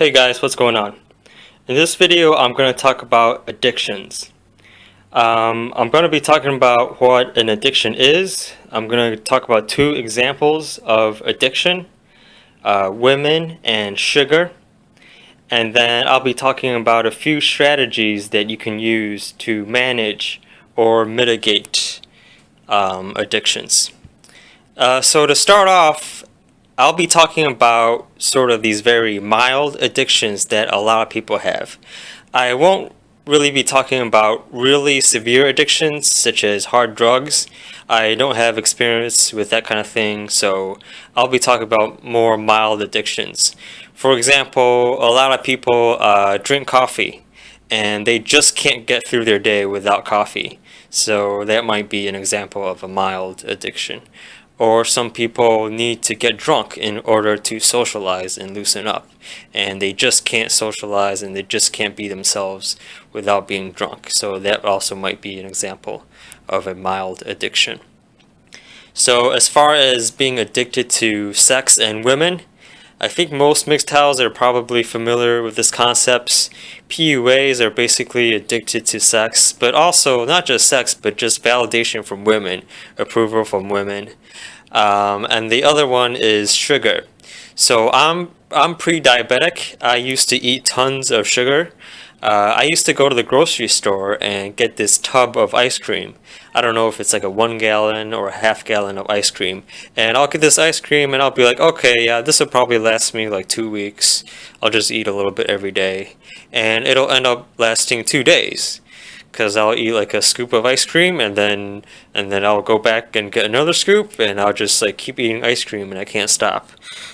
Hey guys, what's going on? In this video, I'm going to talk about addictions. I'm going to be talking about what an addiction is. I'm going to talk about two examples of addiction, women and sugar. And then I'll be talking about a few strategies that you can use to manage or mitigate addictions. So to start off, I'll be talking about sort of these very mild addictions that a lot of people have. I won't really be talking about really severe addictions such as hard drugs. I don't have experience with that kind of thing, so I'll be talking about more mild addictions. For example, a lot of people drink coffee and they just can't get through their day without coffee. So that might be an example of a mild addiction. Or some people need to get drunk in order to socialize and loosen up. And they just can't socialize and they just can't be themselves without being drunk. So that also might be an example of a mild addiction. So as far as being addicted to sex and women, I think most MGTOWs are probably familiar with this concept. PUAs are basically addicted to sex, but also not just sex, but just validation from women, approval from women. And the other one is sugar. So I'm pre-diabetic. I used to eat tons of sugar. I used to go to the grocery store and get this tub of ice cream. I don't know if it's like a 1 gallon or a half gallon of ice cream. And I'll get this ice cream and I'll be like, okay, yeah, this will probably last me like 2 weeks. I'll just eat a little bit every day. And it'll end up lasting 2 days. Because I'll eat like a scoop of ice cream and then I'll go back and get another scoop and I'll just like keep eating ice cream and I can't stop.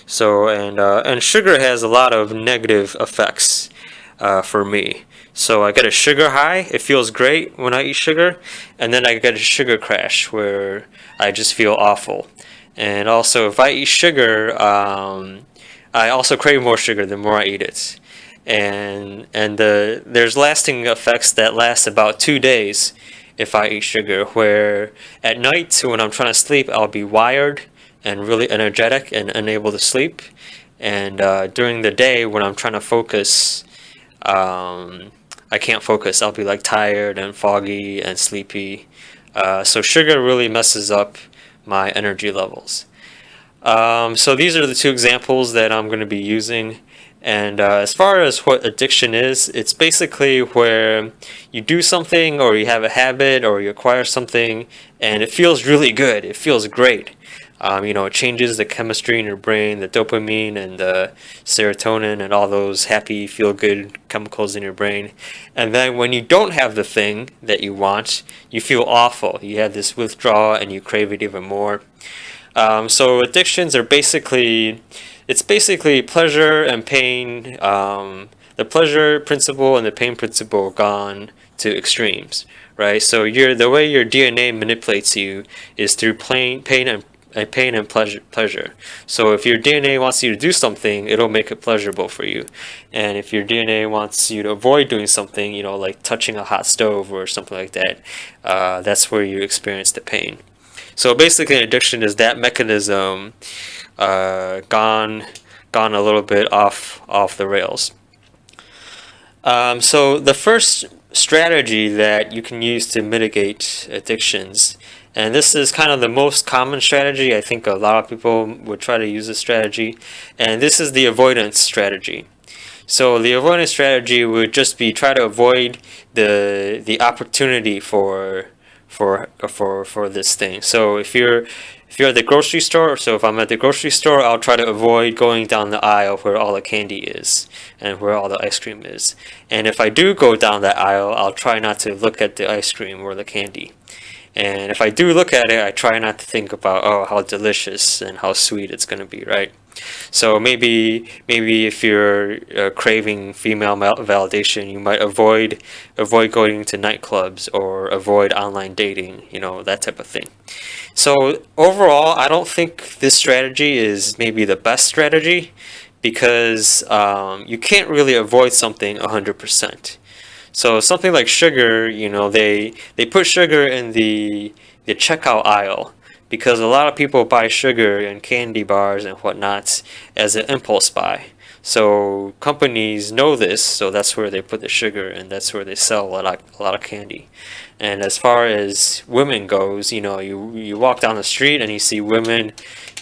So and sugar has a lot of negative effects for me. So I get a sugar high. It feels great when I eat sugar, and then I get a sugar crash where I just feel awful. And also, if I eat sugar, I also crave more sugar the more I eat it. And there's lasting effects that last about 2 days if I eat sugar, where at night when I'm trying to sleep, I'll be wired and really energetic and unable to sleep. And during the day when I'm trying to focus, I can't focus. I'll be like tired and foggy and sleepy. So sugar really messes up my energy levels. So these are the two examples that I'm going to be using. And as far as what addiction is, it's basically where you do something or you have a habit or you acquire something and it feels really good. It feels great. It changes the chemistry in your brain, the dopamine and the serotonin and all those happy, feel-good chemicals in your brain. And then when you don't have the thing that you want, you feel awful. You have this withdrawal and you crave it even more. So addictions are basically pleasure and pain. The pleasure principle and the pain principle gone to extremes, right? So the way your DNA manipulates you is through pain and pleasure. So if your DNA wants you to do something, it'll make it pleasurable for you. And if your DNA wants you to avoid doing something, like touching a hot stove or something like that, that's where you experience the pain. So basically, an addiction is that mechanism gone a little bit off the rails. So the first strategy that you can use to mitigate addictions, and this is kind of the most common strategy. I think a lot of people would try to use this strategy, and this is the avoidance strategy. So the avoidance strategy would just be try to avoid the opportunity for this thing. So if you're at the grocery store, so if I'm at the grocery store, I'll try to avoid going down the aisle where all the candy is and where all the ice cream is. And if I do go down that aisle, I'll try not to look at the ice cream or the candy. And if I do look at it, I try not to think about, oh, how delicious and how sweet it's going to be, right? So maybe if you're craving female validation, you might avoid going to nightclubs or avoid online dating, that type of thing. So overall, I don't think this strategy is maybe the best strategy because you can't really avoid something 100%. So something like sugar, they put sugar in the checkout aisle because a lot of people buy sugar and candy bars and whatnot as an impulse buy. So companies know this, so that's where they put the sugar, and that's where they sell a lot of candy. And as far as women goes, you walk down the street and you see women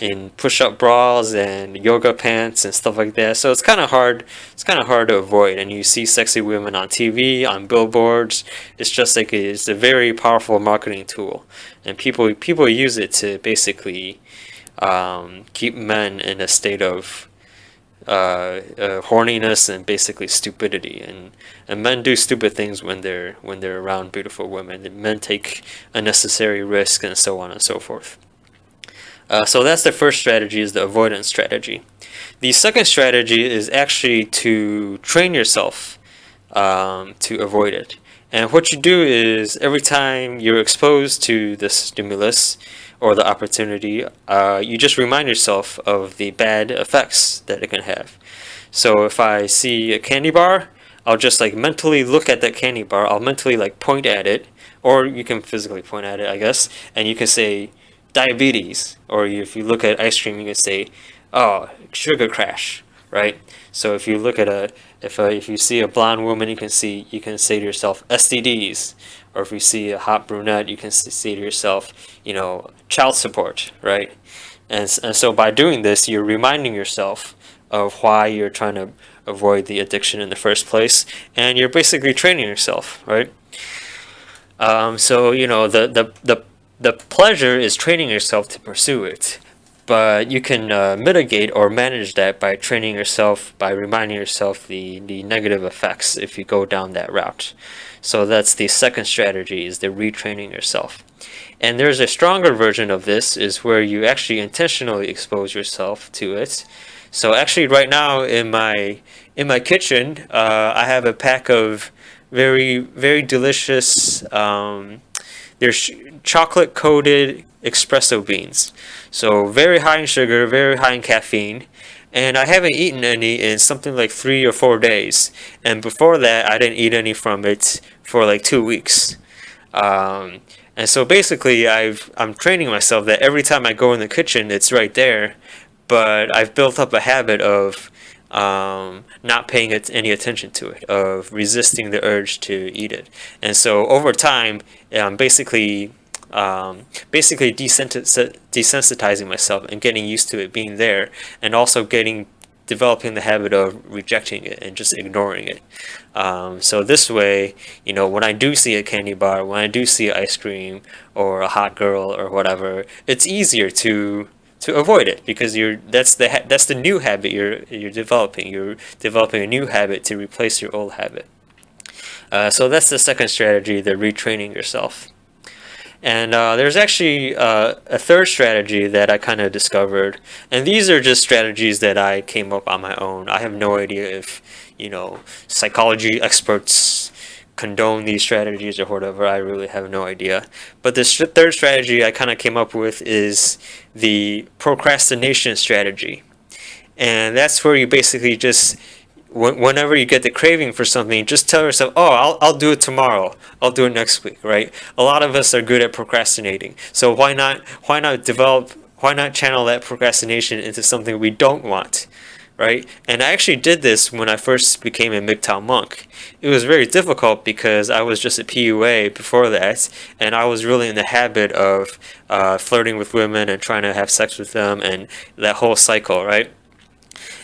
in push-up bras and yoga pants and stuff like that. So it's kind of hard. It's kind of hard to avoid. And you see sexy women on TV, on billboards. It's just like it's a very powerful marketing tool, and people use it to basically keep men in a state of horniness and basically stupidity, and men do stupid things when they're around beautiful women, and men take unnecessary risk and so on and so forth. So that's the first strategy, is the avoidance strategy. The second strategy is actually to train yourself to avoid it. And what you do is, every time you're exposed to the stimulus or the opportunity, you just remind yourself of the bad effects that it can have. So if I see a candy bar, I'll just like mentally look at that candy bar. I'll mentally like point at it, or you can physically point at it, I guess, and you can say diabetes, or if you look at ice cream, you can say, oh, sugar crash, right? So if you look at if you see a blonde woman, you can say to yourself STDs, or if you see a hot brunette, you can say to yourself, child support, right? And so by doing this, you're reminding yourself of why you're trying to avoid the addiction in the first place, and you're basically training yourself, right? So the pleasure is training yourself to pursue it, but you can mitigate or manage that by training yourself, by reminding yourself the negative effects if you go down that route. So that's the second strategy, is the retraining yourself. And there's a stronger version of this, is where you actually intentionally expose yourself to it. So actually right now in my kitchen, I have a pack of very, very delicious, there's chocolate coated espresso beans. So very high in sugar, very high in caffeine. And I haven't eaten any in something like 3 or 4 days. And before that, I didn't eat any from it for like 2 weeks. And so basically, I'm training myself that every time I go in the kitchen, it's right there. But I've built up a habit of not paying any attention to it, of resisting the urge to eat it. And so over time, I'm basically desensitizing myself and getting used to it being there, and also developing the habit of rejecting it and just ignoring it. So this way, when I do see a candy bar, when I do see ice cream or a hot girl or whatever, it's easier to avoid it, because that's the new habit you're developing. You're developing a new habit to replace your old habit. So that's the second strategy, the retraining yourself. And there's actually a third strategy that I kind of discovered, and these are just strategies that I came up on my own. I have no idea if psychology experts condone these strategies or whatever. I really have no idea. But this third strategy I kind of came up with is the procrastination strategy, and that's where you basically just, whenever you get the craving for something, just tell yourself, oh, I'll do it tomorrow, I'll do it next week, right? A lot of us are good at procrastinating, so why not channel that procrastination into something we don't want, right? And I actually did this when I first became a MGTOW monk. It was very difficult because I was just a PUA before that, and I was really in the habit of flirting with women and trying to have sex with them, and that whole cycle, right?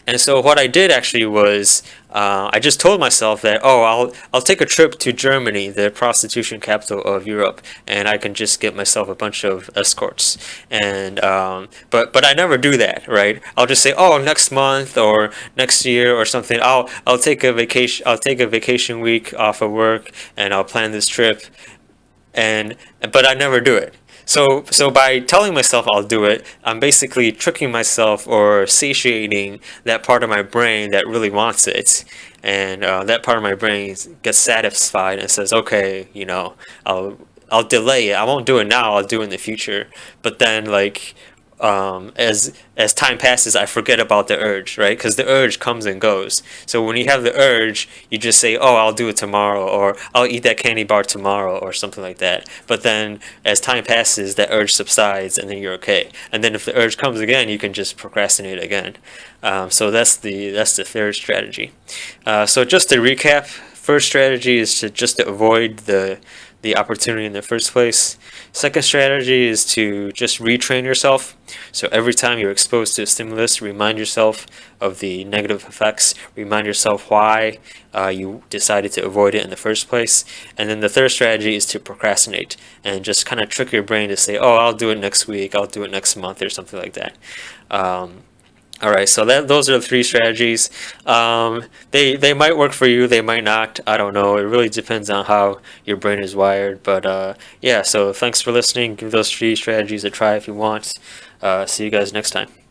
And so what I did actually was, I just told myself that, I'll take a trip to Germany, the prostitution capital of Europe, and I can just get myself a bunch of escorts. And but I never do that, right? I'll just say, next month or next year or something. I'll take a vacation. I'll take a vacation week off of work, and I'll plan this trip. But I never do it. So by telling myself I'll do it, I'm basically tricking myself or satiating that part of my brain that really wants it, and that part of my brain gets satisfied and says, okay, I'll delay it. I won't do it now. I'll do it in the future. But then, like, as time passes, I forget about the urge, right? Because the urge comes and goes. So when you have the urge, you just say, "Oh, I'll do it tomorrow," or "I'll eat that candy bar tomorrow," or something like that. But then, as time passes, that urge subsides, and then you're okay. And then if the urge comes again, you can just procrastinate again. So that's the third strategy. So just to recap, first strategy is to avoid the opportunity in the first place. Second strategy is to just retrain yourself. So every time you're exposed to a stimulus, remind yourself of the negative effects. Remind yourself why you decided to avoid it in the first place. And then the third strategy is to procrastinate and just kind of trick your brain to say, "Oh, I'll do it next week. I'll do it next month," or something like that. All right, so those are the three strategies. They might work for you, they might not. I don't know. It really depends on how your brain is wired. But yeah, so thanks for listening. Give those three strategies a try if you want. See you guys next time.